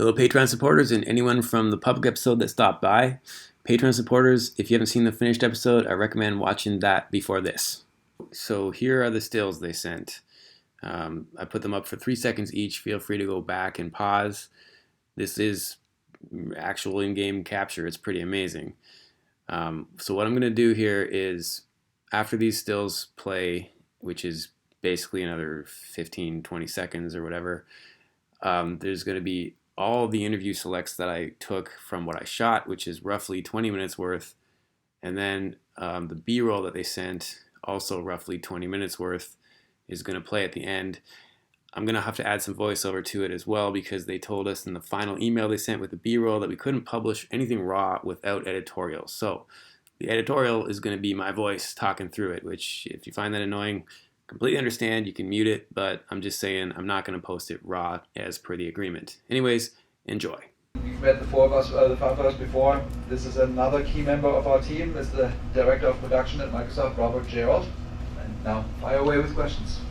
Hello, Patreon supporters, and anyone from the public episode that stopped by. Patreon supporters, if you haven't seen the finished episode, I recommend watching that before this. So here are the stills they sent. I put them up for 3 seconds each. Feel free to go back and pause. This is actual in-game capture. It's pretty amazing. So what I'm going to do here is, after these stills play, which is basically another 15-20 seconds or whatever, there's going to be all the interview selects that I took from what I shot, which is roughly 20 minutes worth, and then the B-roll that they sent, also roughly 20 minutes worth, is going to play at the end. I'm going to have to add some voiceover to it as well, because they told us in the final email they sent with the B-roll that we couldn't publish anything raw without editorial. So the editorial is going to be my voice talking through it, which, if you find that annoying, completely understand. You can mute it, but I'm just saying I'm not going to post it raw as per the agreement. Anyways, enjoy. We've met the five of us before. This is another key member of our team. This is the director of production at Microsoft, Jerauld. And now, fire away with questions.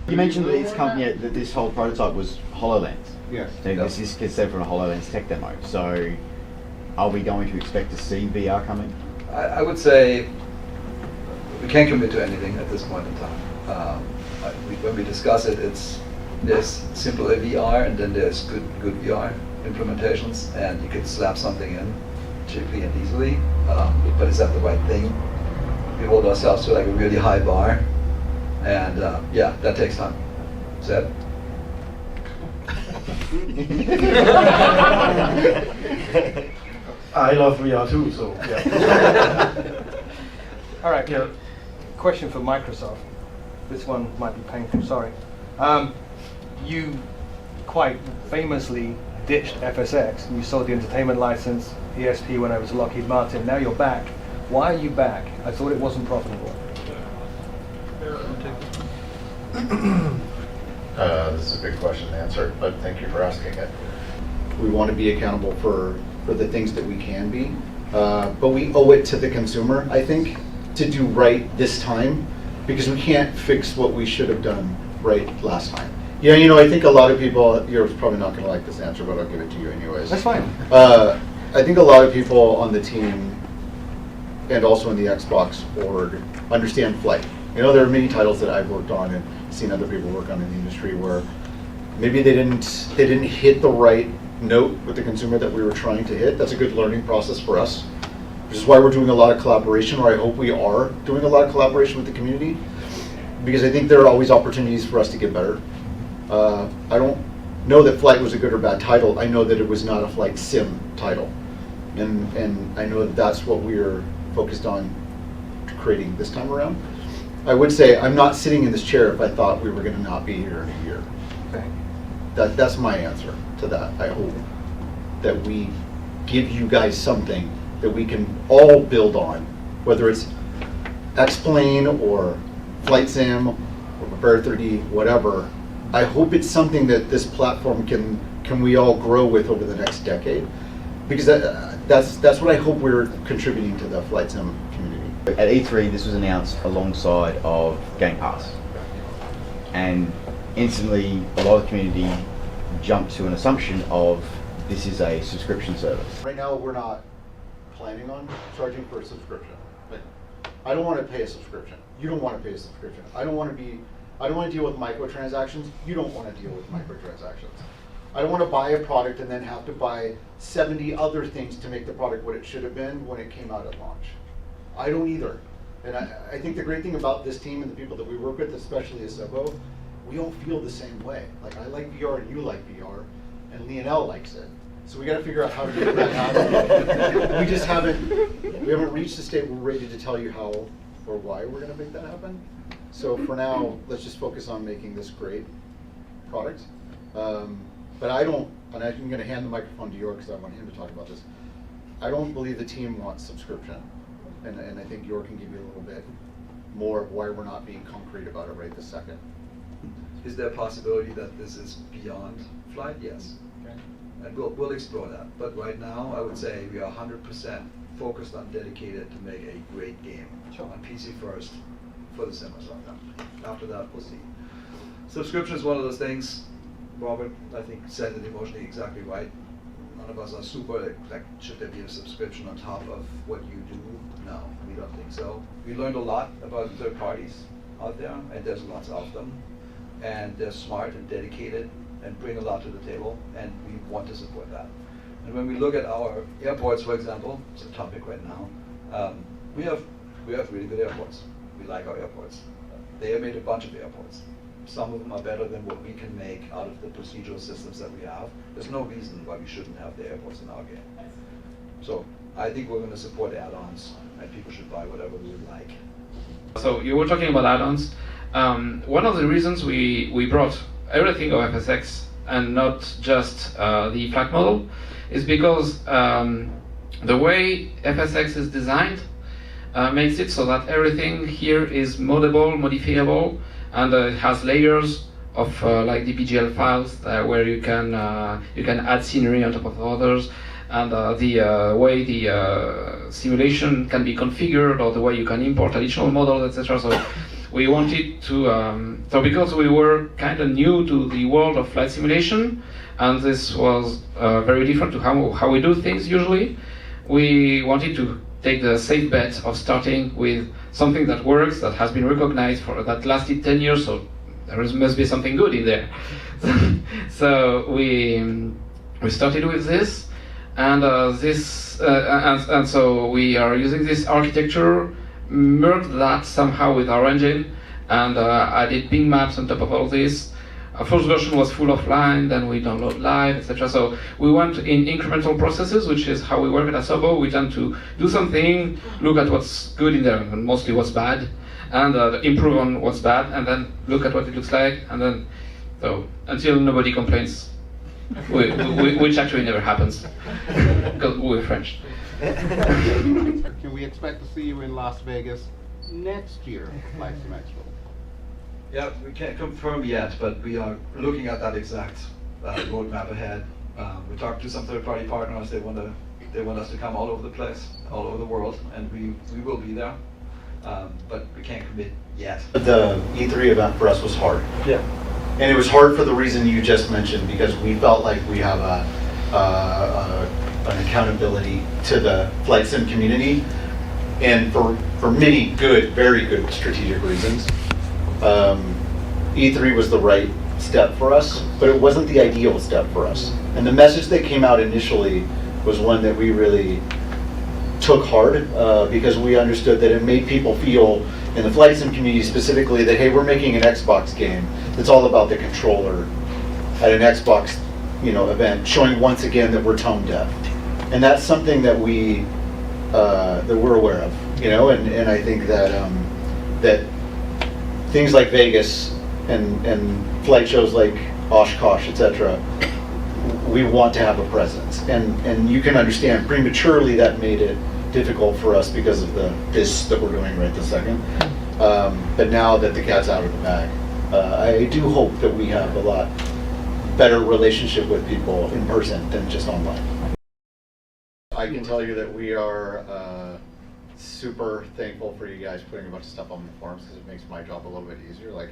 You mentioned that that this whole prototype was HoloLens. Yes. So this is conceived from a HoloLens tech demo. So, are we going to expect to see VR coming? I would say we can't commit to anything at this point in time. When we discuss it, there's simple VR and then there's good VR implementations, and you can slap something in cheaply and easily. But is that the right thing? We hold ourselves to like a really high bar, and yeah, that takes time. Seb? I love VR too, so yeah. All right, question for Microsoft. This one might be painful, sorry. You quite famously ditched FSX. You sold the entertainment license, ESP went over to Lockheed Martin. Now you're back. Why are you back? I thought it wasn't profitable. This is a big question to answer, but thank you for asking it. We want to be accountable for the things that we can be, but we owe it to the consumer, I think, to do right this time, because we can't fix what we should have done right last time. Yeah, I think a lot of people, you're probably not going to like this answer, but I'll give it to you anyways. That's fine. I think a lot of people on the team and also in the Xbox org understand flight. There are many titles that I've worked on and seen other people work on in the industry where maybe they didn't hit the right note with the consumer that we were trying to hit. That's a good learning process for us, which is why we're doing a lot of collaboration, or I hope we are doing a lot of collaboration with the community, because I think there are always opportunities for us to get better. I don't know that Flight was a good or bad title. I know that it was not a flight sim title, and I know that that's what we're focused on creating this time around. I would say I'm not sitting in this chair if I thought we were going to not be here in a year. Okay. That's my answer to that. I hope that we give you guys something that we can all build on, whether it's X-Plane or Flight Sim or Prepare 3D, whatever. I hope it's something that this platform can we all grow with over the next decade, because that's what I hope we're contributing to the Flight Sim community. At E3, this was announced alongside of Game Pass, and instantly a lot of the community jumped to an assumption of this is a subscription service. Right now, we're not planning on charging for a subscription. But I don't want to pay a subscription. You don't want to pay a subscription. I don't want to deal with microtransactions. You don't want to deal with microtransactions. I don't want to buy a product and then have to buy 70 other things to make the product what it should have been when it came out at launch. I don't either. And I think the great thing about this team and the people that we work with, especially Asobo, we all feel the same way. Like, I like VR and you like VR, and Lionel likes it. So we got to figure out how to make that happen. We haven't reached the state we're ready to tell you how or why we're going to make that happen. So for now, let's just focus on making this great product. But I don't, and I'm going to hand the microphone to Jorg because I want him to talk about this. I don't believe the team wants subscription. And I think Jorg can give you a little bit more of why we're not being concrete about it right this second. Is there a possibility that this is beyond Flight? Yes. Okay. And we'll explore that. But right now, I would say we are 100% focused on dedicated to make a great game on PC first for the Simmers. After that, we'll see. Subscription is one of those things. Robert, I think, said it emotionally exactly right. None of us are super, like, should there be a subscription on top of what you do? No, we don't think so. We learned a lot about third parties out there, and there's lots of them. And they're smart and dedicated and bring a lot to the table, and we want to support that. And when we look at our airports, for example, it's a topic right now, we have really good airports. We like our airports. They have made a bunch of airports. Some of them are better than what we can make out of the procedural systems that we have. There's no reason why we shouldn't have the airports in our game. So I think we're going to support add-ons, and people should buy whatever we would like. So you were talking about add-ons. One of the reasons we brought everything of FSX and not just the flight model is because the way FSX is designed makes it so that everything here is moddable, modifiable, and it has layers of like DPGL files where you can add scenery on top of others, and the way the simulation can be configured, or the way you can import additional models, etc. So we wanted to, so because we were kind of new to the world of flight simulation, and this was very different to how we do things usually, we wanted to take the safe bet of starting with something that works, that has been recognized, that lasted 10 years, so there must be something good in there. So we started with this, and and so we are using this architecture, merged that somehow with our engine, and added ping maps on top of all this. Our first version was full offline, then we download live, etc. So we went in incremental processes, which is how we work at Asobo. We tend to do something, look at what's good in there, and mostly what's bad, and improve on what's bad, and then look at what it looks like, and then, so until nobody complains, which actually never happens, because we're French. Can we expect to see you in Las Vegas next year, Flight Sim Expo? Yeah, we can't confirm yet, but we are looking at that exact roadmap ahead. We talked to some third-party partners. They want us to come all over the place, all over the world, and we will be there. But we can't commit yet. The E3 event for us was hard. Yeah. And it was hard for the reason you just mentioned, because we felt like we have an accountability to the flight sim community, and for many good, very good strategic reasons. E3 was the right step for us, but it wasn't the ideal step for us. And the message that came out initially was one that we really took hard, because we understood that it made people feel, in the flight sim community specifically, that hey, we're making an Xbox game that's all about the controller at an Xbox, event, showing once again that we're tone deaf. And that's something that we're aware of, and I think that that things like Vegas and flight shows like Oshkosh, etc., we want to have a presence. And you can understand prematurely that made it difficult for us because of this that we're doing right this second. But now that the cat's out of the bag, I do hope that we have a lot better relationship with people in person than just online. I can tell you that we are super thankful for you guys putting a bunch of stuff on the forums, because it makes my job a little bit easier. Like,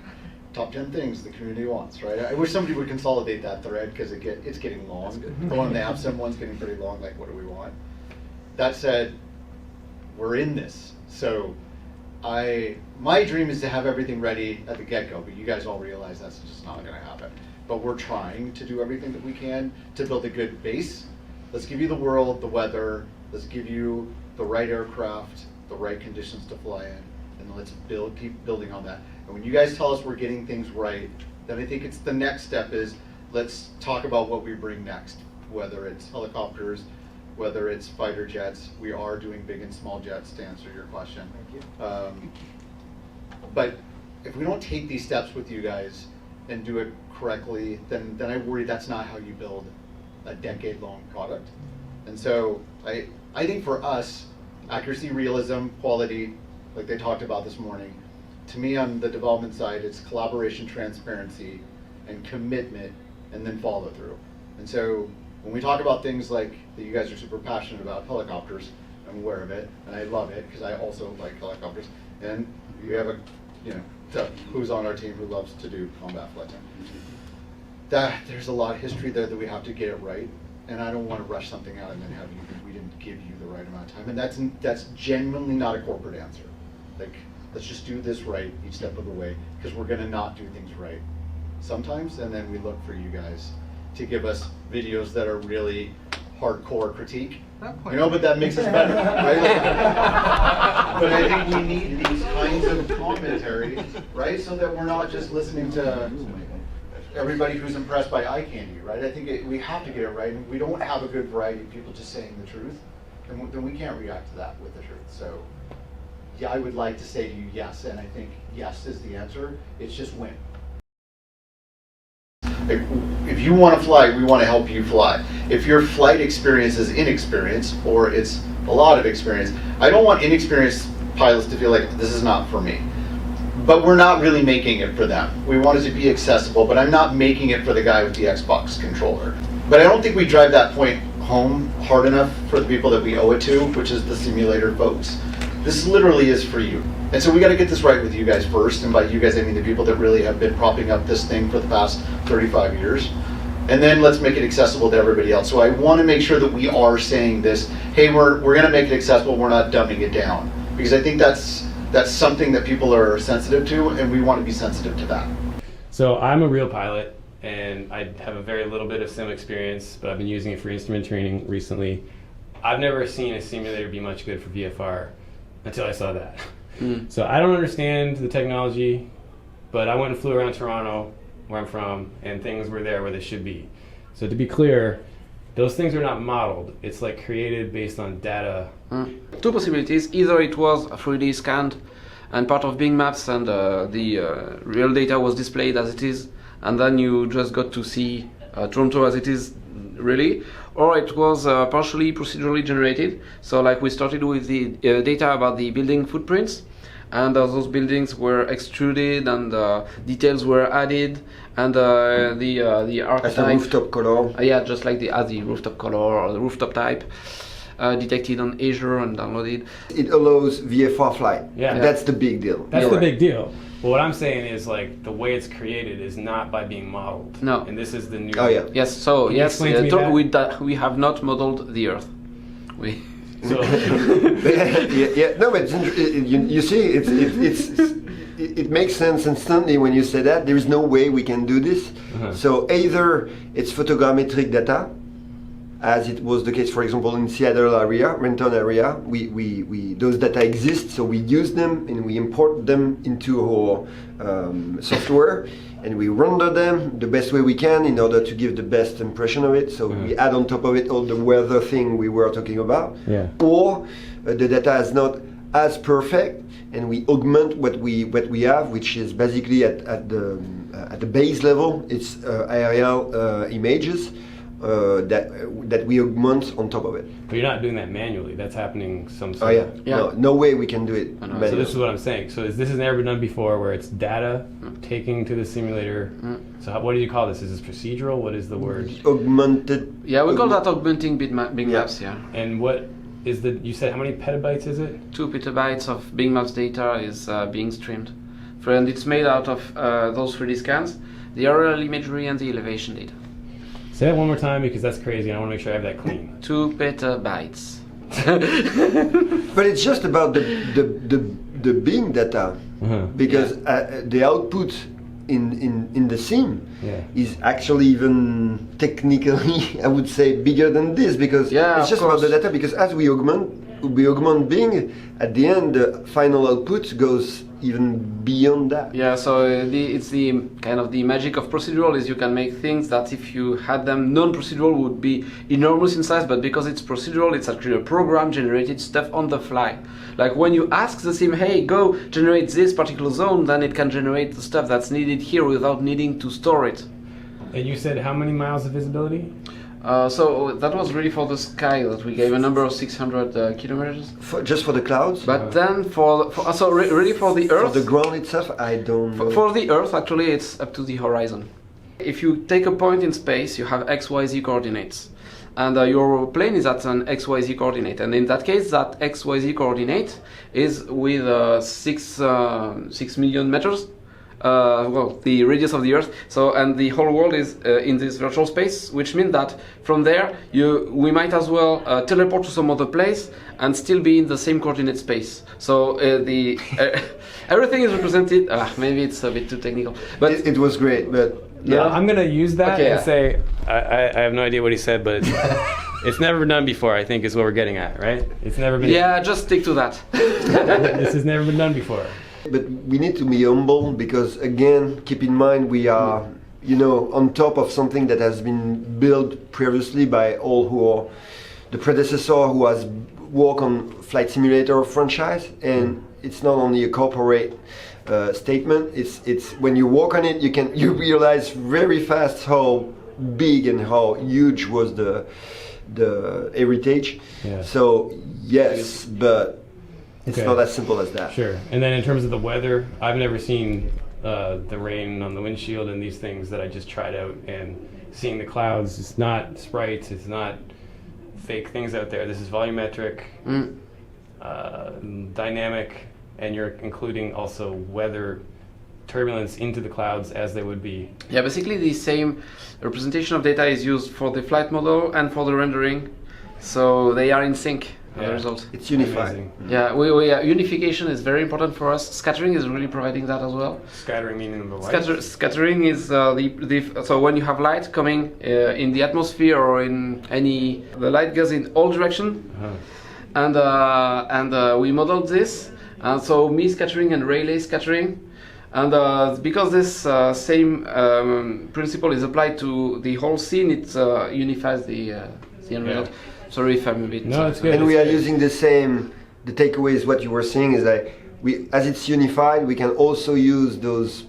top 10 things the community wants, right? I wish somebody would consolidate that thread, because it's getting long. The one in the AppSim one's getting pretty long, like, what do we want? That said, we're in this. So my dream is to have everything ready at the get-go, but you guys all realize that's just not going to happen. But we're trying to do everything that we can to build a good base. Let's give you the world, the weather, let's give you the right aircraft, the right conditions to fly in, and let's keep building on that. And when you guys tell us we're getting things right, then I think it's the next step is, let's talk about what we bring next, whether it's helicopters, whether it's fighter jets. We are doing big and small jets, to answer your question. Thank you. But if we don't take these steps with you guys and do it correctly, then I worry that's not how you build a decade-long product. And so I think for us, accuracy, realism, quality, like they talked about this morning, to me on the development side, it's collaboration, transparency, and commitment, and then follow through. And so when we talk about things like that, you guys are super passionate about helicopters, I'm aware of it, and I love it because I also like helicopters. And we have who's on our team who loves to do combat flight. there's a lot of history there that we have to get it right, and I don't want to rush something out and then have you think we didn't give you the right amount of time, and that's genuinely not a corporate answer. Like, let's just do this right each step of the way, because we're going to not do things right sometimes, and then we look for you guys to give us videos that are really hardcore critique. You know, but that makes us better, right? But I think we need these kinds of commentary, right? So that we're not just listening to everybody who's impressed by eye candy, right? I think we have to get it right, and we don't have a good variety of people just saying the truth, then we can't react to that with the truth. So, yeah, I would like to say to you yes, and I think yes is the answer. It's just when. If you want to fly, we want to help you fly. If your flight experience is inexperience, or it's a lot of experience, I don't want inexperienced pilots to feel like this is not for me. But we're not really making it for them. We want it to be accessible, but I'm not making it for the guy with the Xbox controller. But I don't think we drive that point home hard enough for the people that we owe it to, which is the simulator folks. This literally is for you. And so we got to get this right with you guys first, and by you guys I mean the people that really have been propping up this thing for the past 35 years. And then let's make it accessible to everybody else. So I want to make sure that we are saying this, hey, we're going to make it accessible, we're not dumbing it down. Because I think that's something that people are sensitive to, and we want to be sensitive to that. So I'm a real pilot, and I have a very little bit of sim experience, but I've been using it for instrument training recently. I've never seen a simulator be much good for VFR until I saw that. So I don't understand the technology, but I went and flew around Toronto, where I'm from, and things were there where they should be. So to be clear, those things are not modeled. It's like created based on data. Two possibilities. Either it was 3D scanned and part of Bing Maps, and the real data was displayed as it is, and then you just got to see Toronto as it is really, or it was partially procedurally generated. So like we started with the data about the building footprints, and those buildings were extruded, and details were added, and the archetype. As a rooftop color. Yeah, just like the rooftop color or the rooftop type. Detected on Azure and downloaded. It allows VFR flight. Yeah. That's the big deal. That's the big deal. But what I'm saying is, like, the way it's created is not by being modeled. No. And this is the new. Oh yeah. Yes. So Can you yes, explain to me that? we have not modeled the Earth. We. So yeah. No, but you see, it makes sense instantly when you say that. There is no way we can do this. So either it's photogrammetric data, as it was the case, for example, in Seattle area, Renton area. We those data exist, so we use them and we import them into our software, and we render them the best way we can in order to give the best impression of it. So we add on top of it all the weather thing we were talking about. Yeah. Or the data is not as perfect, and we augment what we have, which is basically at the base level. It's aerial images. That we augment on top of it. But you're not doing that manually. That's happening some. Oh yeah. No way we can do it. So this is what I'm saying. So this has never been done before, where it's data taking to the simulator. So what do you call this? Is this procedural? What is the word? Augmented. Yeah, we call that augmenting Bing Maps. Yeah. And what is the? You said how many petabytes is it? 2 petabytes of Bing Maps data is being streamed, and it's made out of those 3D scans, the aerial imagery, and the elevation data. Say that one more time, because that's crazy. I want to make sure I have that clean. 2 petabytes. But it's just about the Bing data, because the output in the sim is actually even technically, I would say, bigger than this, because it's just about the data. Because as we augment Bing, at the end the final output goes even beyond that. Yeah, so it's the kind of the magic of procedural is you can make things that if you had them non-procedural would be enormous in size, but because it's procedural, it's actually a program generated stuff on the fly. Like when you ask the sim, hey, go generate this particular zone, then it can generate the stuff that's needed here without needing to store it. And you said how many miles of visibility? So that was really for the sky, that we gave a number of 600 kilometers. Just for the clouds? But then really for the Earth. For the ground itself, I don't know. For the Earth, actually, it's up to the horizon. If you take a point in space, you have XYZ coordinates. And your plane is at an XYZ coordinate. And in that case, that XYZ coordinate is with 6 million meters. the radius of the Earth. So, and the whole world is in this virtual space, which means that from there, we might as well teleport to some other place and still be in the same coordinate space. So everything is represented. Maybe it's a bit too technical, but it was great. But yeah, I'm gonna use that Okay, and say I have no idea what he said, but it's never been done before. I think is what we're getting at, right? It's never been. Yeah, just stick to that. This has never been done before. But we need to be humble because, again, keep in mind we are, on top of something that has been built previously by all who are the predecessor who has worked on Flight Simulator franchise, and it's not only a corporate statement. It's when you work on it, you realize very fast how big and how huge was the heritage. Yeah. So yes, but. It's not as simple as that. Sure. And then in terms of the weather, I've never seen the rain on the windshield and these things that I just tried out. And seeing the clouds, it's not sprites, it's not fake things out there. This is volumetric, dynamic, and you're including also weather turbulence into the clouds as they would be. Yeah, basically the same representation of data is used for the flight model and for the rendering. So they are in sync. As a result, it's unified. Yeah, unification is very important for us. Scattering is really providing that as well. Scattering meaning the light? Scattering is so when you have light coming in the atmosphere or in the light goes in all directions, and we modeled this, and so Mie scattering and Rayleigh scattering, and because this same principle is applied to the whole scene, it unifies the end result. Sorry if I'm a bit... No, it's good. And we are using the takeaway is what you were saying is that as it's unified, we can also use those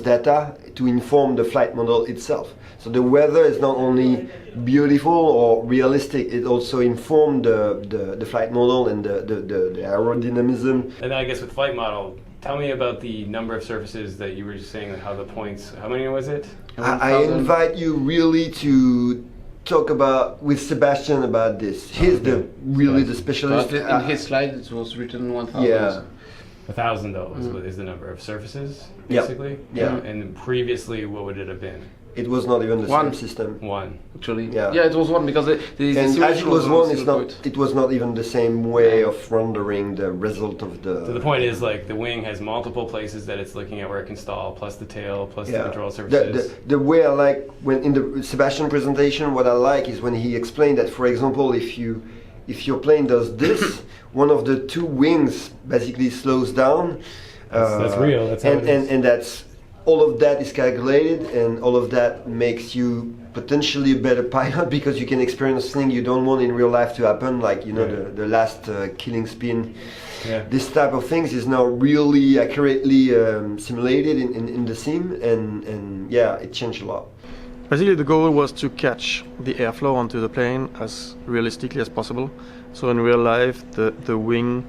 data to inform the flight model itself. So the weather is not only beautiful or realistic, it also informed the flight model and the aerodynamism. And I guess with flight model, tell me about the number of surfaces that you were just saying, how the points, how many was it? I invite you really to talk with Sebastian about this. He's the specialist. In his slide it was written 1,000. Yeah. 1,000 though is the number of surfaces, basically? Yeah. And previously, what would it have been? It was not even the same system. One. Actually. Yeah, it was one because the and as it was one, it was not even the same way of rendering the result of the... So the point is, like, the wing has multiple places that it's looking at where it can stall, plus the tail, plus the control surfaces. The way I like, when in the Sebastian presentation, what I like is when he explained that, for example, if your plane does this, one of the two wings basically slows down. That's real. That's how it is. And that's... all of that is calculated, and all of that makes you potentially a better pilot because you can experience things you don't want in real life to happen, like the last killing spin. Yeah. This type of things is now really accurately simulated in the sim, and yeah, it changed a lot. Basically, the goal was to catch the airflow onto the plane as realistically as possible. So in real life, the wing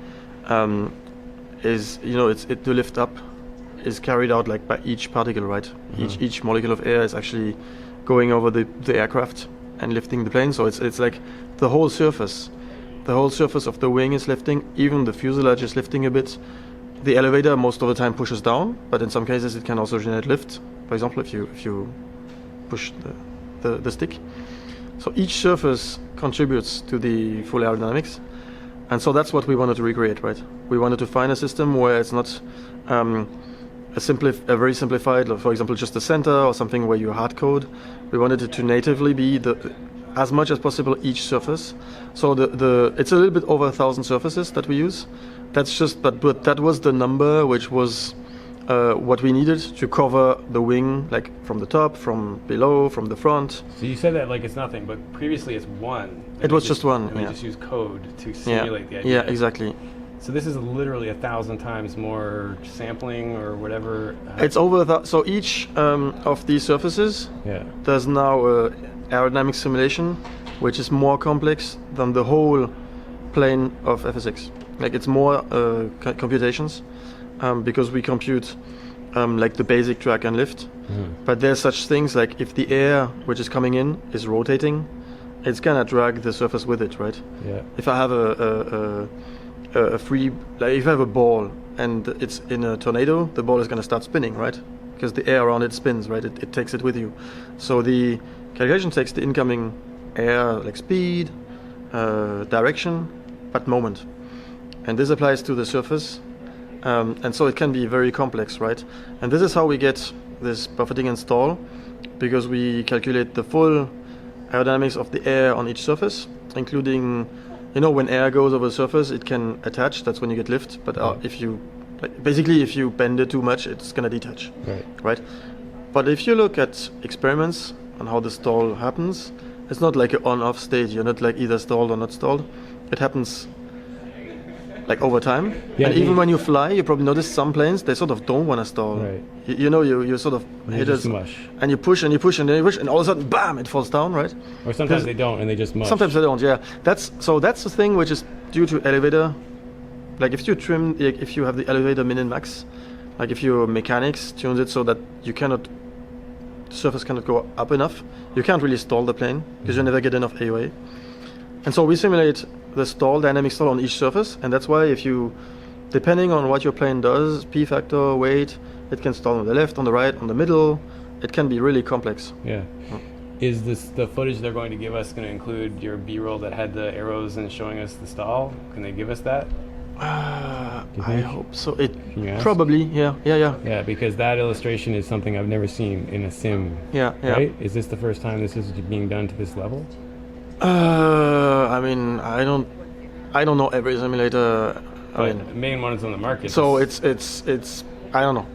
is the lift up is carried out like by each particle, right? Mm-hmm. Each molecule of air is actually going over the aircraft and lifting the plane. So it's like the whole surface of the wing is lifting. Even the fuselage is lifting a bit. The elevator most of the time pushes down, but in some cases it can also generate lift. For example, if you push the stick. So each surface contributes to the full aerodynamics, and so that's what we wanted to recreate, right? We wanted to find a system where it's not a very simplified, for example, just the center or something where you hard code. We wanted it to natively be as much as possible each surface. So it's a little bit over 1,000 surfaces that we use. That's just, but that was the number which was what we needed to cover the wing, like from the top, from below, from the front. So you said that like it's nothing, but previously it's one. It was just one. And we just used code to simulate the idea. Yeah, exactly. So this is literally 1,000 times more sampling or whatever. It's over so each of these surfaces, there's now aerodynamic simulation, which is more complex than the whole plane of FSX. Like it's more computations because we compute like the basic drag and lift. Mm-hmm. But there's such things like if the air which is coming in is rotating, it's gonna drag the surface with it, right? Yeah. If I have a free, like if you have a ball and it's in a tornado, the ball is going to start spinning, right? Because the air around it spins, right? It takes it with you. So the calculation takes the incoming air, like speed, direction, but moment. And this applies to the surface. And so it can be very complex, right? And this is how we get this buffeting and stall, because we calculate the full aerodynamics of the air on each surface, including, when air goes over the surface, it can attach. That's when you get lift. But if you bend it too much, it's going to detach. Right? But if you look at experiments on how the stall happens, it's not like an on-off state. You're not like either stalled or not stalled. It happens like over time. Yeah, and even when you fly, you probably notice some planes, they sort of don't want to stall. Right. You sort of hit it, and you push and you push and then you push, and all of a sudden, bam, it falls down, right? Or sometimes they don't, and they just mush. Sometimes they don't, yeah. That's the thing which is due to elevator. Like if you have the elevator min and max, like if your mechanics tunes it so that the surface cannot go up enough, you can't really stall the plane because you never get enough AOA. And so we simulate the dynamic stall on each surface, and that's why depending on what your plane does, P factor, weight, it can stall on the left, on the right, on the middle. It can be really complex. Yeah. Is the footage they're going to give us going to include your B-roll that had the arrows and showing us the stall? Can they give us that? I hope so. Probably, yeah. Yeah, because that illustration is something I've never seen in a sim. Yeah. Right? Is this the first time this is being done to this level? I mean, I don't know every simulator. The main one is on the market. So it's I don't know.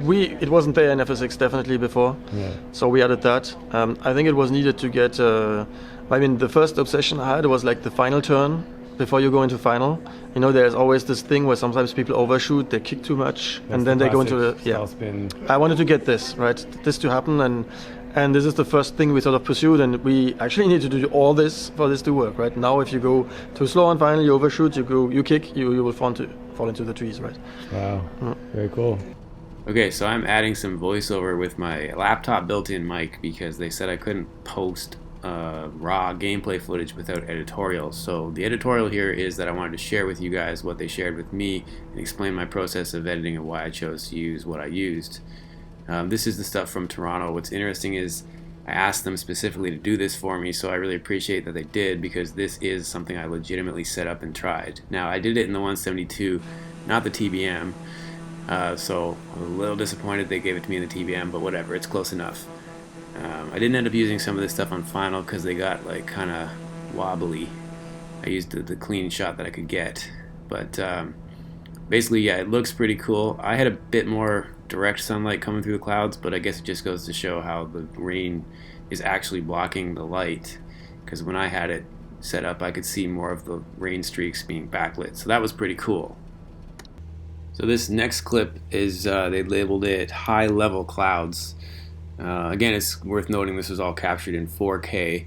It wasn't there in FS6 definitely before. Yeah. So we added that. I think it was needed to get. The first obsession I had was like the final turn before you go into final. There's always this thing where sometimes people overshoot, they kick too much, and then they go into the stall spin. I wanted to get this to happen, and this is the first thing we sort of pursued, and we actually need to do all this for this to work, right? Now, if you go too slow on final, you overshoot, you kick, you will fall into the trees, right? Wow, very cool. Okay, so I'm adding some voiceover with my laptop built-in mic because they said I couldn't post raw gameplay footage without editorial. So the editorial here is that I wanted to share with you guys what they shared with me and explain my process of editing and why I chose to use what I used. This is the stuff from Toronto. What's interesting is I asked them specifically to do this for me, so I really appreciate that they did, because this is something I legitimately set up and tried. Now, I did it in the 172, not the TBM, so I'm a little disappointed they gave it to me in the TBM, but whatever, it's close enough. I didn't end up using some of this stuff on final because they got like kind of wobbly. I used the clean shot that I could get, but basically, yeah, it looks pretty cool. I had a bit more direct sunlight coming through the clouds, but I guess it just goes to show how the rain is actually blocking the light, because when I had it set up, I could see more of the rain streaks being backlit, so that was pretty cool. So this next clip is, they labeled it high level clouds. Again, it's worth noting this was all captured in 4K.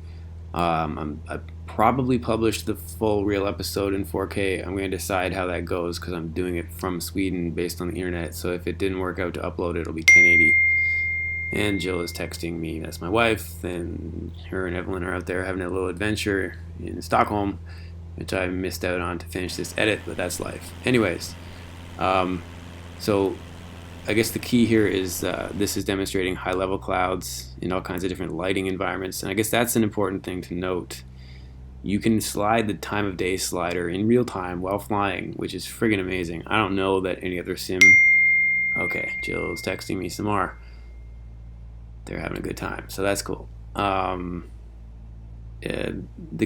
I probably published the full real episode in 4K. I'm going to decide how that goes because I'm doing it from Sweden based on the internet. So if it didn't work out to upload it, it'll be 1080. And Jill is texting me. That's my wife. And her and Evelyn are out there having a little adventure in Stockholm, which I missed out on to finish this edit, but that's life. Anyways, so I guess the key here is this is demonstrating high-level clouds in all kinds of different lighting environments, and I guess that's an important thing to note. You can slide the time of day slider in real time while flying, which is friggin' amazing. I don't know that any other sim... Okay, Jill's texting me some more. They're having a good time, so that's cool. The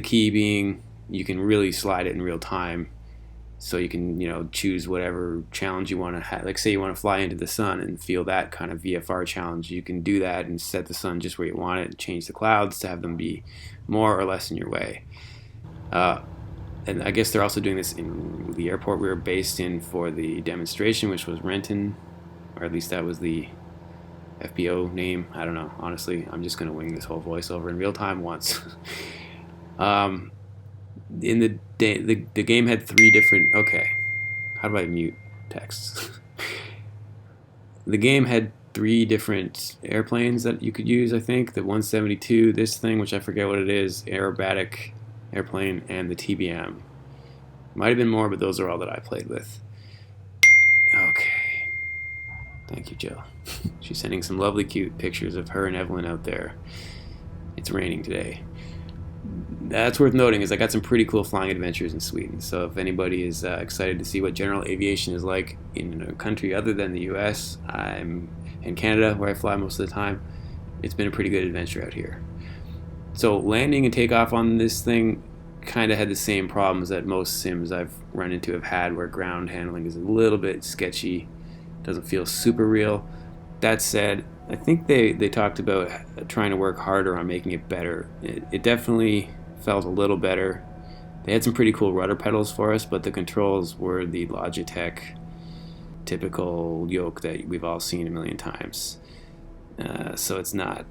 key being you can really slide it in real time, so you can, choose whatever challenge you want to have. Like, say you want to fly into the sun and feel that kind of VFR challenge. You can do that and set the sun just where you want it and change the clouds to have them be more or less in your way. And I guess they're also doing this in the airport we were based in for the demonstration, which was Renton, or at least that was the FBO name. I don't know. Honestly, I'm just going to wing this whole voiceover in real time once. In the game had 3 different... Okay, how do I mute texts? The game had 3 different airplanes that you could use, I think. The 172, this thing, which I forget what it is, aerobatic airplane, and the TBM. Might have been more, but those are all that I played with. Okay. Thank you, Jill. She's sending some lovely, cute pictures of her and Evelyn out there. It's raining today. That's worth noting is I got some pretty cool flying adventures in Sweden. So if anybody is excited to see what general aviation is like in a country other than the US, I'm in Canada where I fly most of the time. It's been a pretty good adventure out here. So landing and takeoff on this thing kind of had the same problems that most sims I've run into have had, where ground handling is a little bit sketchy, doesn't feel super real. That said, I think they talked about trying to work harder on making it better. It definitely felt a little better. They had some pretty cool rudder pedals for us, but the controls were the Logitech typical yoke that we've all seen a million times. So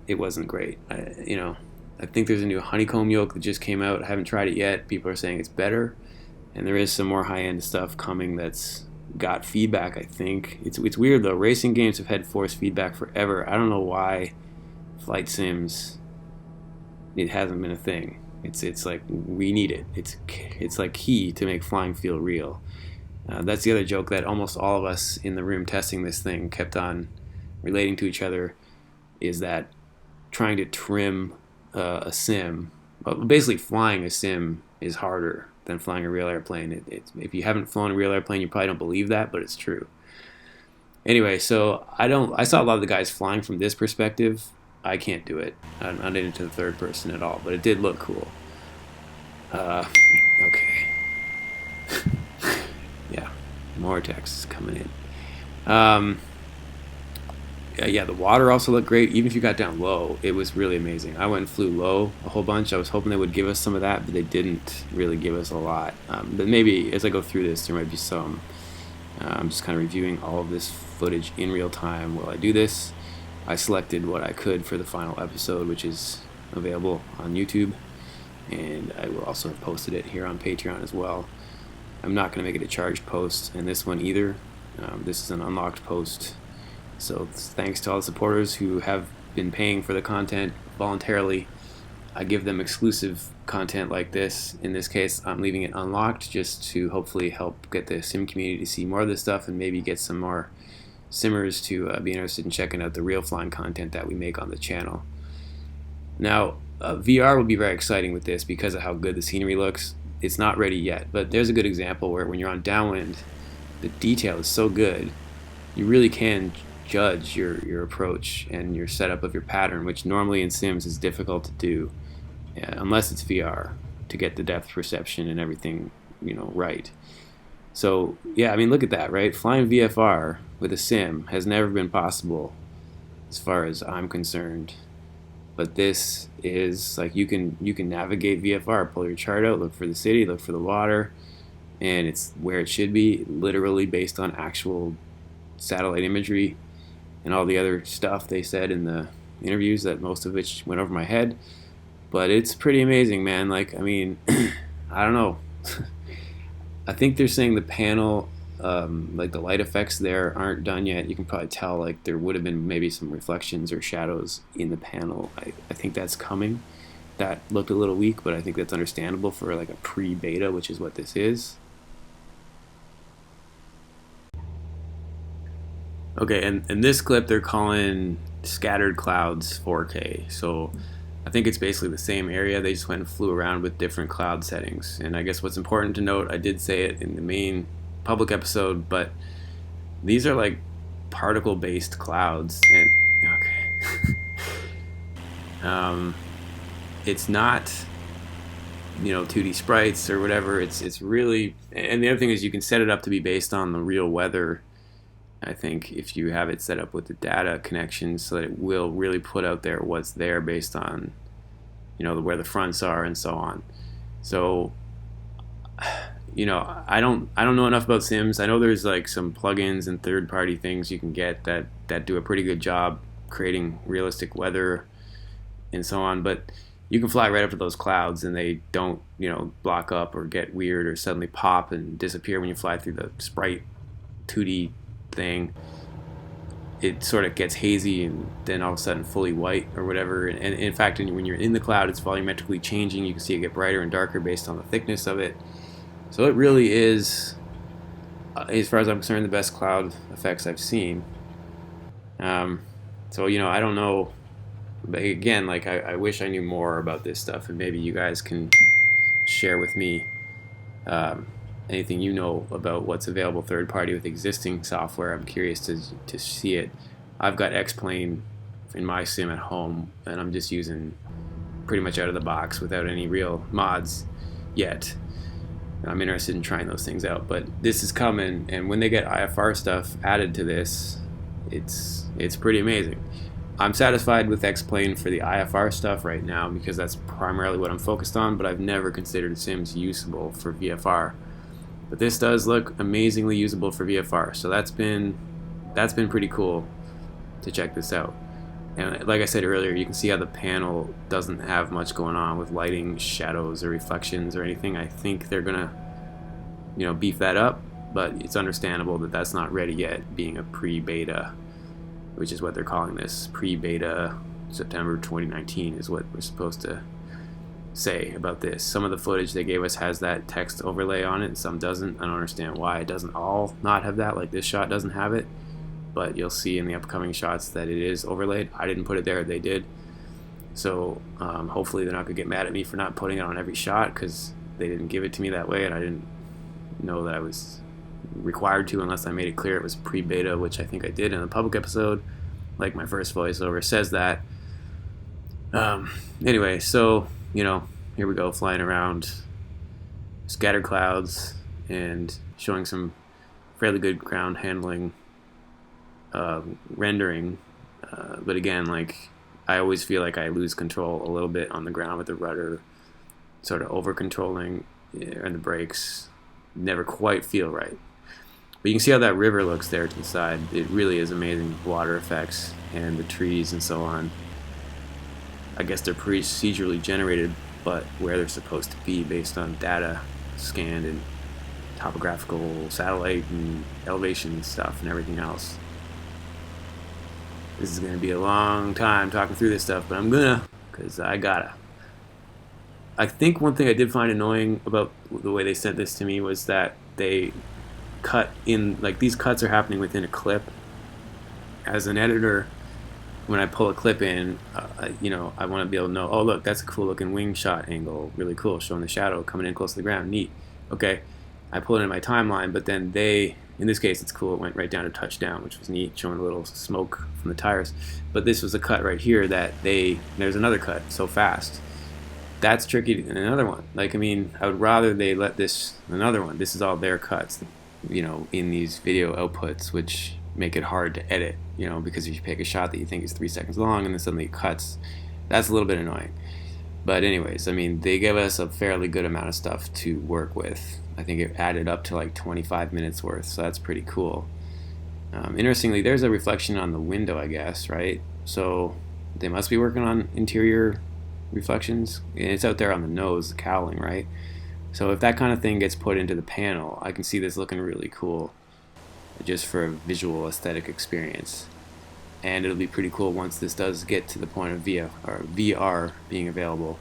it wasn't great. I think there's a new honeycomb yoke that just came out. I haven't tried it yet. People are saying it's better, and there is some more high-end stuff coming that's got feedback, I think. It's weird though. Racing games have had force feedback forever. I don't know why flight sims, it hasn't been a thing. It's like we need it. It's like key to make flying feel real. That's the other joke that almost all of us in the room testing this thing kept on relating to each other, is that trying to trim a sim, basically flying a sim is harder than flying a real airplane. If you haven't flown a real airplane, you probably don't believe that, but it's true. Anyway, so I saw a lot of the guys flying from this perspective. I can't do it. I'm not into the third person at all, but it did look cool. Okay. Yeah, more texts coming in. Yeah, the water also looked great. Even if you got down low, it was really amazing. I went and flew low a whole bunch. I was hoping they would give us some of that, but they didn't really give us a lot. But maybe as I go through this, there might be some. I'm just kind of reviewing all of this footage in real time while I do this. I selected what I could for the final episode, which is available on YouTube, and I will also have posted it here on Patreon as well. I'm not going to make it a charged post in this one either. This is an unlocked post. So thanks to all the supporters who have been paying for the content voluntarily. I give them exclusive content like this. In this case, I'm leaving it unlocked just to hopefully help get the sim community to see more of this stuff and maybe get some more simmers to be interested in checking out the real flying content that we make on the channel. Now, VR will be very exciting with this because of how good the scenery looks. It's not ready yet, but there's a good example where when you're on downwind, the detail is so good, you really can judge your approach and your setup of your pattern, which normally in sims is difficult to do, unless it's VR, to get the depth perception and everything, right. So yeah, I mean, look at that, right? Flying VFR with a sim has never been possible as far as I'm concerned. But this is like you can navigate VFR, pull your chart out, look for the city, look for the water, and it's where it should be, literally based on actual satellite imagery and all the other stuff they said in the interviews, that most of which went over my head. But it's pretty amazing, man. Like, I mean, I don't know. I think they're saying the panel, like the light effects there aren't done yet. You can probably tell like there would have been maybe some reflections or shadows in the panel. I think that's coming. That looked a little weak, but I think that's understandable for like a pre-beta, which is what this is. Okay, and in this clip they're calling scattered clouds 4K. So I think it's basically the same area. They just went and flew around with different cloud settings. And I guess what's important to note, I did say it in the main public episode, but these are like particle-based clouds. And okay, it's not 2D sprites or whatever. It's really, and the other thing is you can set it up to be based on the real weather. I think if you have it set up with the data connection so that it will really put out there what's there based on, where the fronts are and so on. So, I don't know enough about Sims. I know there's like some plugins and third-party things you can get that do a pretty good job creating realistic weather and so on, but you can fly right up to those clouds and they don't, block up or get weird or suddenly pop and disappear when you fly through the sprite 2D thing. It sort of gets hazy and then all of a sudden fully white or whatever, and in fact when you're in the cloud it's volumetrically changing. You can see it get brighter and darker based on the thickness of it. So it really is, as far as I'm concerned, the best cloud effects I've seen. So, I don't know. But again, like, I wish I knew more about this stuff, and maybe you guys can share with me anything you know about what's available third party with existing software. I'm curious to see it. I've got X-Plane in my sim at home, and I'm just using pretty much out of the box without any real mods yet. I'm interested in trying those things out, but this is coming, and when they get IFR stuff added to this, it's pretty amazing. I'm satisfied with X-Plane for the IFR stuff right now because that's primarily what I'm focused on, but I've never considered Sims usable for VFR. But this does look amazingly usable for VFR, so that's been pretty cool to check this out. And like I said earlier, you can see how the panel doesn't have much going on with lighting, shadows, or reflections or anything. I think they're gonna, beef that up, but it's understandable that that's not ready yet, being a pre-beta, which is what they're calling this. Pre-beta September 2019 is what we're supposed to say about this. Some of the footage they gave us has that text overlay on it, and some doesn't. I don't understand why it doesn't all not have that, like this shot doesn't have it. But you'll see in the upcoming shots that it is overlaid. I didn't put it there, they did. So hopefully they're not going to get mad at me for not putting it on every shot, because they didn't give it to me that way, and I didn't know that I was required to unless I made it clear it was pre-beta, which I think I did in the public episode. Like my first voiceover says that. Anyway, so, here we go, flying around scattered clouds and showing some fairly good ground handling rendering, but again, like, I always feel like I lose control a little bit on the ground with the rudder sort of over controlling, and the brakes never quite feel right. But you can see how that river looks there to the side. It really is amazing water effects, and the trees and so on. I guess they're procedurally generated, but where they're supposed to be based on data scanned and topographical satellite and elevation stuff and everything else. This is going to be a long time talking through this stuff, but I'm gonna, because I gotta. I think one thing I did find annoying about the way they sent this to me was that they cut in, like, these cuts are happening within a clip. As an editor, when I pull a clip in, I want to be able to know, oh look, that's a cool looking wing shot angle, really cool, showing the shadow coming in close to the ground, neat. Okay, I pull it in my timeline, but then in this case it's cool, it went right down to touchdown, which was neat, showing a little smoke from the tires. But this was a cut right here that there's another cut so fast. That's tricky. And another one, like, I mean, I would rather they let this is all their cuts, in these video outputs, which make it hard to edit, because if you pick a shot that you think is 3 seconds long and then suddenly it cuts, that's a little bit annoying. But anyways, I mean, they give us a fairly good amount of stuff to work with. I think it added up to like 25 minutes worth, so that's pretty cool. Interestingly, there's a reflection on the window, I guess, right? So they must be working on interior reflections. And it's out there on the nose, the cowling, right? So if that kind of thing gets put into the panel, I can see this looking really cool, just for a visual aesthetic experience. And it'll be pretty cool once this does get to the point of VR being available.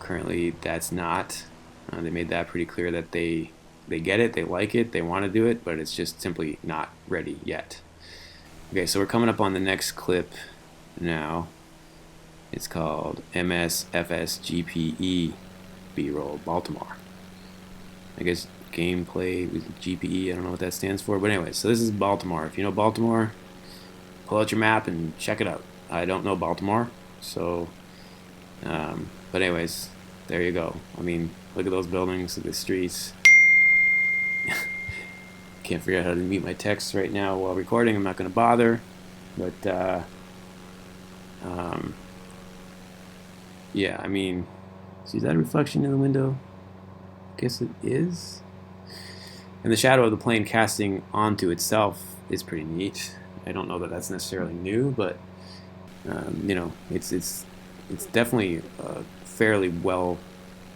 Currently, that's not. They made that pretty clear that they get it, they like it, they want to do it, but it's just simply not ready yet. Okay, so we're coming up on the next clip now. It's called MSFSGPE B-roll Baltimore. I guess gameplay with GPE, I don't know what that stands for, but anyway, so this is Baltimore. If you know Baltimore, pull out your map and check it out. I don't know Baltimore, so but anyways, there you go. I mean, look at those buildings, look at the streets. Can't figure out how to mute my text right now while recording. I'm not going to bother, but yeah, I mean, see that reflection in the window? I guess it is. And the shadow of the plane casting onto itself is pretty neat. I don't know that that's necessarily new, but it's definitely a fairly well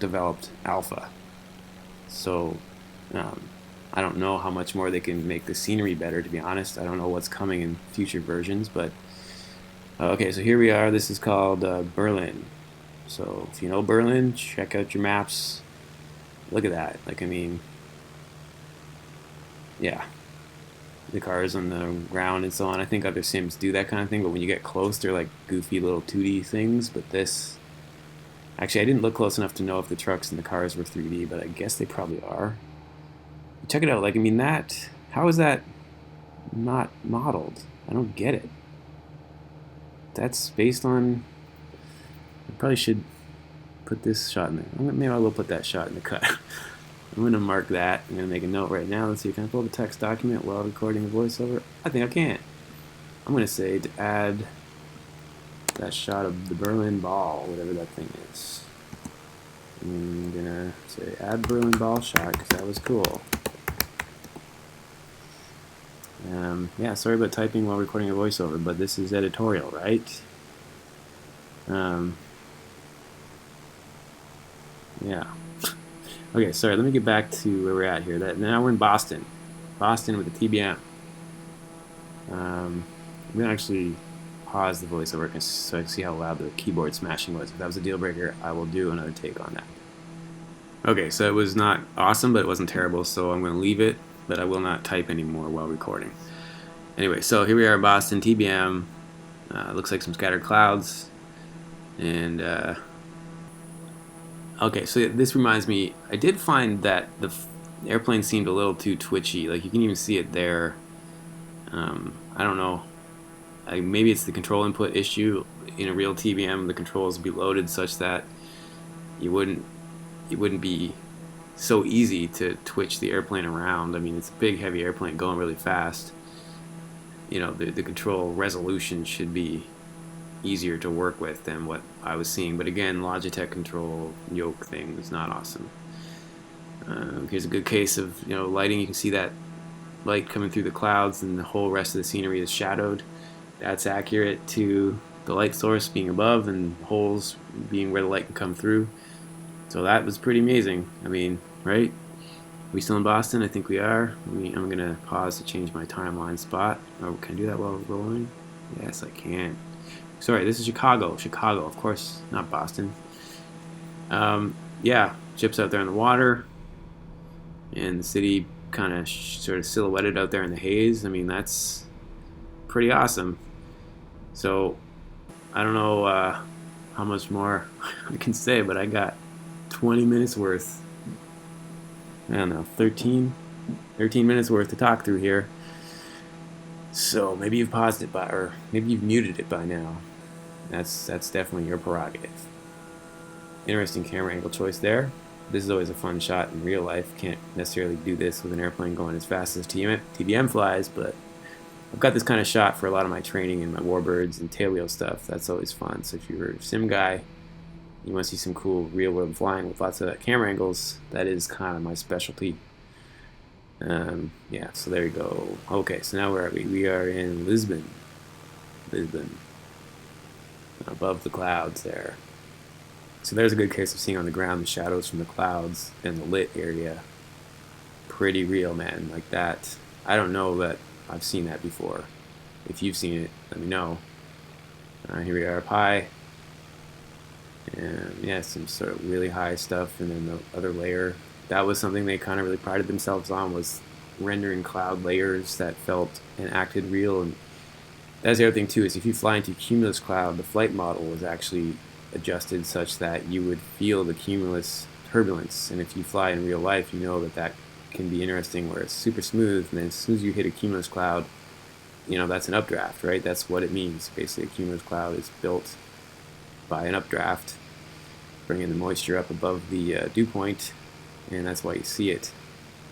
developed alpha. So I don't know how much more they can make the scenery better, to be honest. I don't know what's coming in future versions, but okay, so here we are. This is called Berlin. So if you know Berlin, check out your maps. Look at that. Like, I mean, yeah, the cars on the ground and so on. I think other sims do that kind of thing, but when you get close, they're like goofy little 2D things. But this, actually, I didn't look close enough to know if the trucks and the cars were 3D, but I guess they probably are. Check it out. Like, I mean, that, how is that not modeled? I don't get it. That's based on, I probably should put this shot in there. Maybe I will put that shot in the cut. I'm going to mark that. I'm going to make a note right now. Let's see, can I pull the text document while recording a voiceover? I think I can. I'm going to say to add that shot of the Berlin ball, whatever that thing is. I'm going to say add Berlin ball shot because that was cool. Yeah, sorry about typing while recording a voiceover, but this is editorial, right? Yeah. Okay, sorry, let me get back to where we're at here. Now we're in Boston. Boston with the TBM. I'm going to actually pause the voiceover so I can see how loud the keyboard smashing was. If that was a deal breaker, I will do another take on that. Okay, so it was not awesome, but it wasn't terrible, so I'm going to leave it, but I will not type anymore while recording. Anyway, so here we are in Boston, TBM. Looks like some scattered clouds. And, okay, so this reminds me, I did find that the airplane seemed a little too twitchy. Like, you can even see it there. I don't know. Maybe it's the control input issue. In a real TBM, the controls would be loaded such that it wouldn't be so easy to twitch the airplane around. I mean, it's a big, heavy airplane going really fast. You know, the control resolution should be easier to work with than what I was seeing. But again, Logitech control yoke thing is not awesome. Here's a good case of, you know, lighting. You can see that light coming through the clouds and the whole rest of the scenery is shadowed. That's accurate to the light source being above and holes being where the light can come through. So that was pretty amazing. I mean, right? We still in Boston? I think we are. I'm going to pause to change my timeline spot. Oh, can I do that while rolling? Yes, I can. Sorry, this is Chicago. Chicago, of course, not Boston. Yeah, ships out there in the water. And the city kind of sort of silhouetted out there in the haze. I mean, that's pretty awesome. So, I don't know how much more I can say, but I got 20 minutes worth. I don't know, 13 minutes worth to talk through here. So maybe you've paused it or maybe you've muted it by now. That's definitely your prerogative. Interesting camera angle choice there. This is always a fun shot in real life. Can't necessarily do this with an airplane going as fast as TBM flies, but I've got this kind of shot for a lot of my training and my warbirds and tailwheel stuff. That's always fun. So if you're a sim guy, you want to see some cool real-world flying with lots of camera angles, that is kind of my specialty. Yeah, so there you go. Okay, so now where are we? We are in Lisbon. Above the clouds there. So there's a good case of seeing on the ground the shadows from the clouds and the lit area. Pretty real, man. Like that. I don't know that I've seen that before. If you've seen it, let me know. Here we are up high. And yeah, some sort of really high stuff, and then the other layer. That was something they kind of really prided themselves on, was rendering cloud layers that felt and acted real. And that's the other thing too, is if you fly into cumulus cloud, the flight model was actually adjusted such that you would feel the cumulus turbulence. And if you fly in real life, you know that can be interesting, where it's super smooth, and then as soon as you hit a cumulus cloud, you know, that's an updraft, right? That's what it means. Basically, a cumulus cloud is built by an updraft, bringing the moisture up above the dew point, and that's why you see it.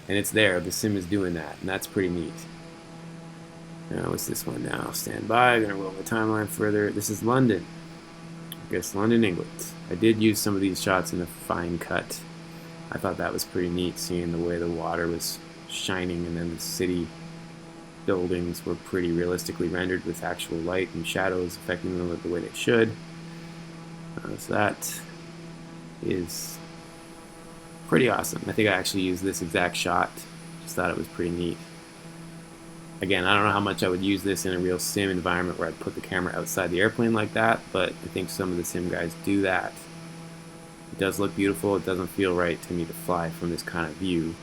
And it's there. The sim is doing that, and that's pretty neat. Now, what's this one now? Stand by. I'm going to roll my timeline further. This is London. I guess London, England. I did use some of these shots in the fine cut. I thought that was pretty neat, seeing the way the water was shining, and then the city buildings were pretty realistically rendered with actual light and shadows affecting them the way they should. So that is pretty awesome. I think I actually used this exact shot. Just thought it was pretty neat. Again, I don't know how much I would use this in a real sim environment where I'd put the camera outside the airplane like that, but I think some of the sim guys do that. It does look beautiful. It doesn't feel right to me to fly from this kind of view.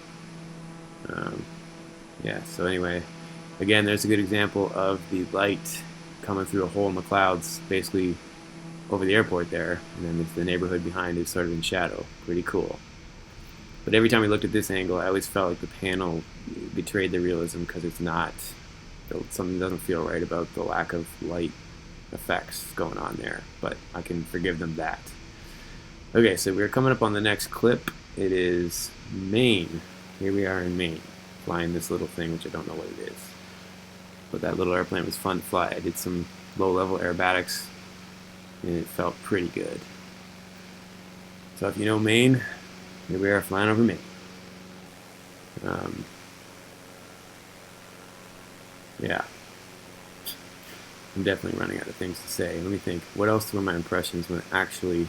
Yeah, so anyway, again, there's a good example of the light coming through a hole in the clouds, basically over the airport there, and then the neighborhood behind is sort of in shadow. Pretty cool. But every time we looked at this angle, I always felt like the panel betrayed the realism because it's not, something doesn't feel right about the lack of light effects going on there, but I can forgive them that. Okay, so we're coming up on the next clip. It is Maine. Here we are in Maine, flying this little thing, which I don't know what it is. But that little airplane was fun to fly. I did some low-level aerobatics, and it felt pretty good. So if you know Maine, here we are flying over Maine. Yeah. I'm definitely running out of things to say. Let me think. What else were my impressions when actually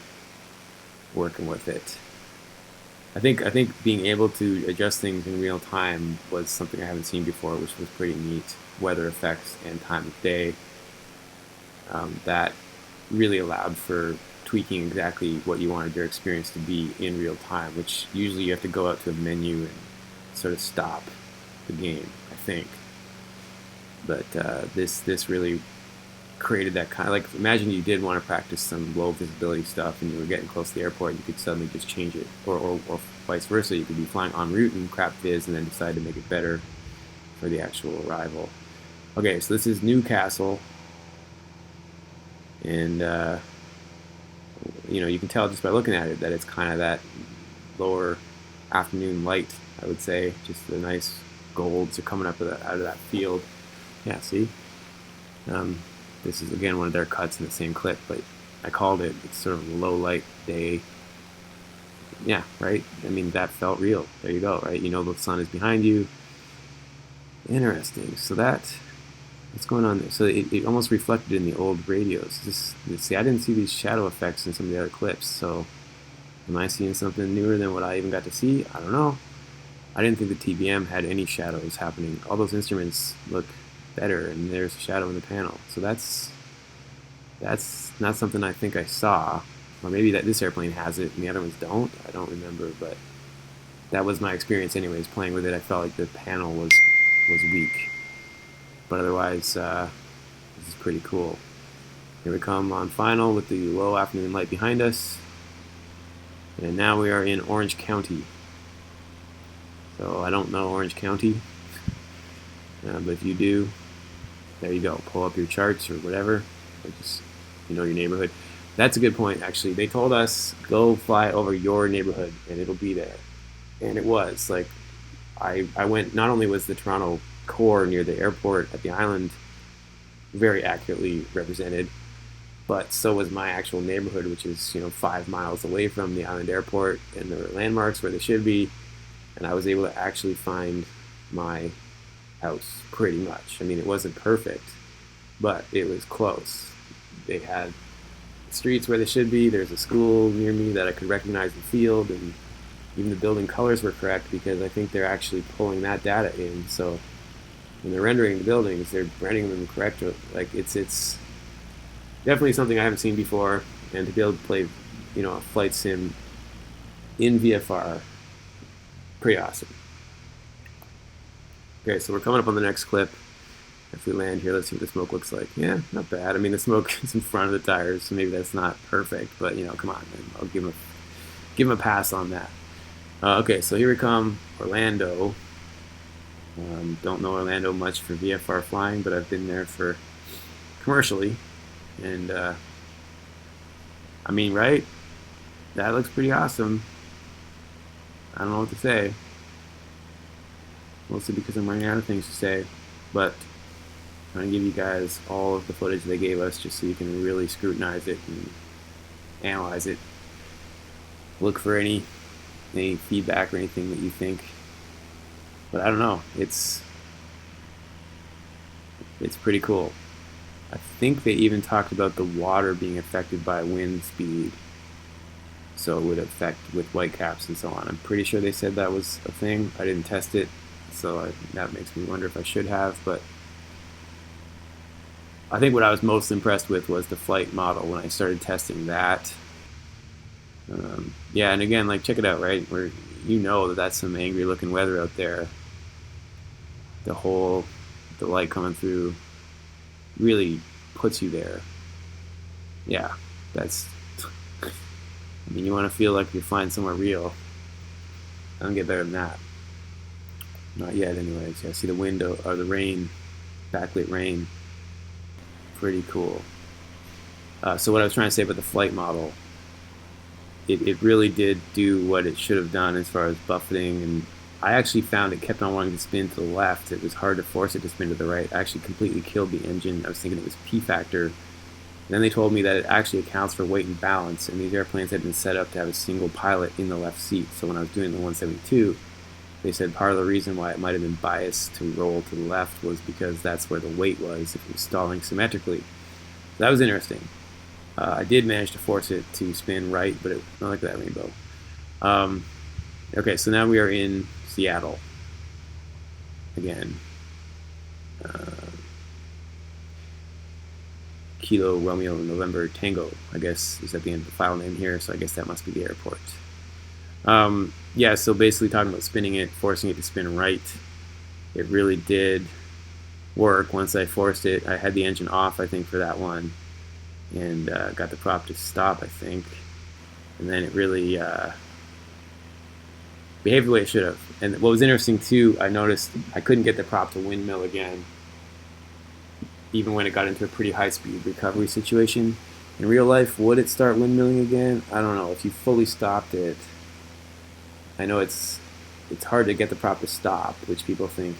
working with it? I think being able to adjust things in real time was something I haven't seen before, which was pretty neat. Weather effects and time of day. That really allowed for tweaking exactly what you wanted your experience to be in real time, which usually you have to go out to a menu and sort of stop the game, I think. But this really created that kind of, like, imagine you did want to practice some low visibility stuff and you were getting close to the airport and you could suddenly just change it, or vice versa. You could be flying en route and crap viz and then decide to make it better for the actual arrival. Okay, so this is Newcastle, and you know, you can tell just by looking at it that it's kind of that lower afternoon light, I would say. Just the nice golds are coming up out of that field. Yeah, see? This is again one of their cuts in the same clip, but I called it. It's sort of a low light day. Yeah, right? I mean, that felt real. There you go, right? You know the sun is behind you. Interesting. So what's going on there? So it almost reflected in the old radios. See, I didn't see these shadow effects in some of the other clips, so am I seeing something newer than what I even got to see? I don't know. I didn't think the TBM had any shadows happening. All those instruments look better, and there's a shadow in the panel. So that's not something I think I saw. Or maybe that this airplane has it and the other ones don't. I don't remember, but that was my experience anyways. Playing with it, I felt like the panel was weak. But otherwise, this is pretty cool. Here we come on final with the low afternoon light behind us. And now we are in Orange County. So I don't know Orange County, but if you do, there you go. Pull up your charts or whatever. Or just, you know, your neighborhood. That's a good point, actually. They told us, go fly over your neighborhood, and it'll be there. And it was. Like, I went, not only was the Toronto core near the airport at the island very accurately represented, but so was my actual neighborhood, which is, 5 miles away from the island airport, and there were landmarks where they should be, and I was able to actually find my house pretty much. I mean, it wasn't perfect, but it was close. They had streets where they should be. There's a school near me that I could recognize the field, and even the building colors were correct because I think they're actually pulling that data in. So when they're rendering the buildings, they're rendering them correct. Like, it's definitely something I haven't seen before, and to be able to play, a flight sim in VFR, pretty awesome. Okay, so we're coming up on the next clip. If we land here, let's see what the smoke looks like. Yeah, not bad. I mean, the smoke is in front of the tires, so maybe that's not perfect, but come on, man. I'll give him a pass on that. Okay, so here we come, Orlando. Don't know Orlando much for VFR flying, but I've been there for commercially, and I mean, right? That looks pretty awesome. I don't know what to say. Mostly because I'm running out of things to say, but I'm going to give you guys all of the footage they gave us just so you can really scrutinize it and analyze it. Look for any feedback or anything that you think. But I don't know. It's pretty cool. I think they even talked about the water being affected by wind speed, so it would affect with whitecaps and so on. I'm pretty sure they said that was a thing. I didn't test it, so that makes me wonder if I should have, but I think what I was most impressed with was the flight model when I started testing that. Yeah, and again, like, check it out, right? Where that's some angry looking weather out there. the light coming through really puts you there. Yeah, that's, I mean, you want to feel like you're flying somewhere real. I don't get better than that. Not yet, anyways. Yeah, see the window, or the rain, backlit rain. Pretty cool. So what I was trying to say about the flight model, it really did do what it should have done as far as buffeting, and I actually found it kept on wanting to spin to the left. It was hard to force it to spin to the right. I actually completely killed the engine. I was thinking it was P factor. Then they told me that it actually accounts for weight and balance, and these airplanes had been set up to have a single pilot in the left seat. So when I was doing the 172, they said part of the reason why it might have been biased to roll to the left was because that's where the weight was if it was stalling symmetrically. So that was interesting. I did manage to force it to spin right, but not like that rainbow. Okay, so now we are in Seattle again. Kilo Romeo November Tango, I guess, is at the end of the file name here, so I guess that must be the airport. Yeah, so basically talking about spinning it, forcing it to spin right, it really did work once I forced it. I had the engine off, I think, for that one, and got the prop to stop, I think, and then it really behaved the way it should have. And what was interesting too, I noticed I couldn't get the prop to windmill again, even when it got into a pretty high-speed recovery situation. In real life, would it start windmilling again? I don't know. If you fully stopped it, I know it's hard to get the prop to stop, which people think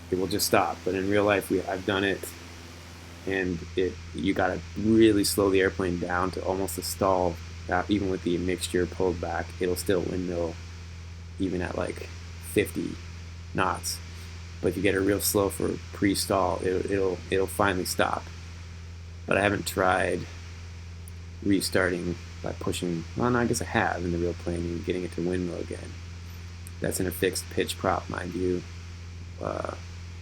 it will just stop. But in real life, I've done it, and you gotta really slow the airplane down to almost a stall. Even with the mixture pulled back, it'll still windmill, even at like 50 knots. But if you get it real slow for pre-stall, it'll finally stop. But I haven't tried restarting by pushing. Well, no, I guess I have in the real plane and getting it to windmill again. That's in a fixed pitch prop, mind you.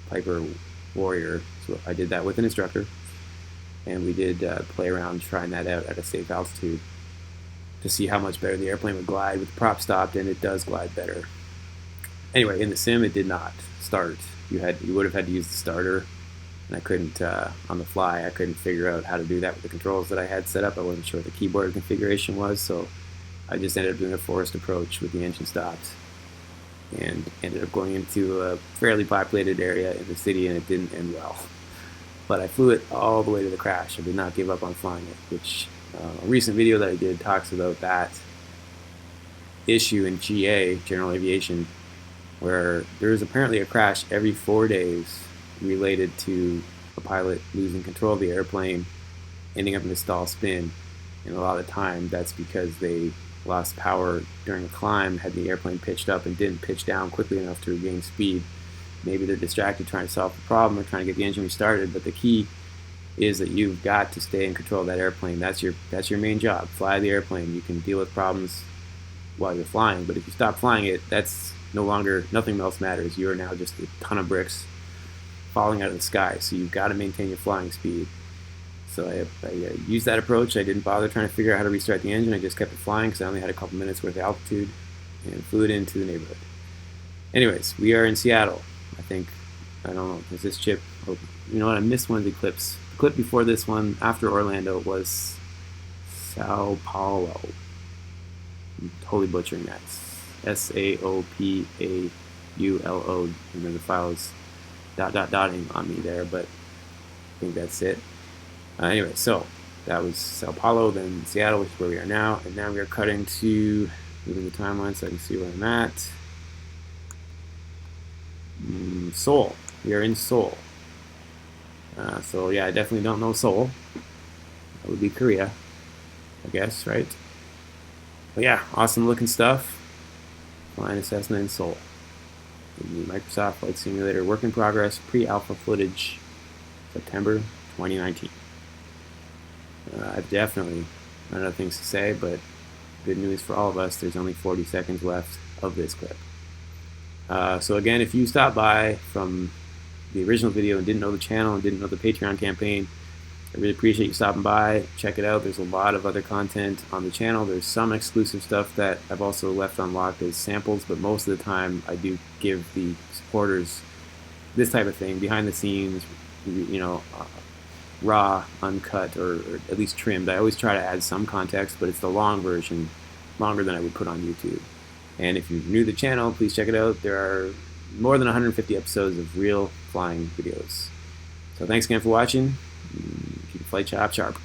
Piper Warrior. So I did that with an instructor, and we did play around trying that out at a safe altitude to see how much better the airplane would glide with the prop stopped, and it does glide better. Anyway, in the sim, it did not start. You would have had to use the starter, and I couldn't, on the fly, I couldn't figure out how to do that with the controls that I had set up. I wasn't sure what the keyboard configuration was, so I just ended up doing a forced approach with the engine stopped, and ended up going into a fairly populated area in the city, and it didn't end well. But I flew it all the way to the crash. I did not give up on flying it, which a recent video that I did talks about that issue in GA, General Aviation, where there is apparently a crash every 4 days related to a pilot losing control of the airplane, ending up in a stall spin. And a lot of the time that's because they lost power during a climb, had the airplane pitched up and didn't pitch down quickly enough to regain speed. Maybe they're distracted trying to solve the problem or trying to get the engine restarted, but the key is that you've got to stay in control of that airplane. That's your main job. Fly the airplane. You can deal with problems while you're flying, but if you stop flying it, that's no longer, nothing else matters. You are now just a ton of bricks falling out of the sky, so you've got to maintain your flying speed. So I used that approach. I didn't bother trying to figure out how to restart the engine. I just kept it flying because I only had a couple minutes worth of altitude, and flew it into the neighborhood. Anyways, we are in Seattle. I think, I don't know, is this chip, oh, you know what, I missed one of the clips. The clip before this one, after Orlando, was Sao Paulo. I'm totally butchering that. Saopaulo, and then the file is dotting on me there, but I think that's it. Anyway, so that was Sao Paulo, then Seattle, which is where we are now, and now we are cutting to, moving the timeline so I can see where I'm at. Seoul. We are in Seoul. So yeah, I definitely don't know Seoul. That would be Korea, I guess, right? But yeah, awesome looking stuff. Flying a Cessna in Seoul. The Microsoft Flight Simulator work in progress, pre-alpha footage, September 2019. I've definitely run out of things to say, but good news for all of us, there's only 40 seconds left of this clip. So again, if you stopped by from the original video and didn't know the channel and didn't know the Patreon campaign, I really appreciate you stopping by. Check it out. There's a lot of other content on the channel. There's some exclusive stuff that I've also left unlocked as samples, but most of the time I do give the supporters this type of thing, behind the scenes, raw, uncut, or at least trimmed. I always try to add some context, but it's the long version, longer than I would put on YouTube. And if you're new to the channel, please check it out. There are more than 150 episodes of real flying videos. So thanks again for watching. Keep the flight shop sharp.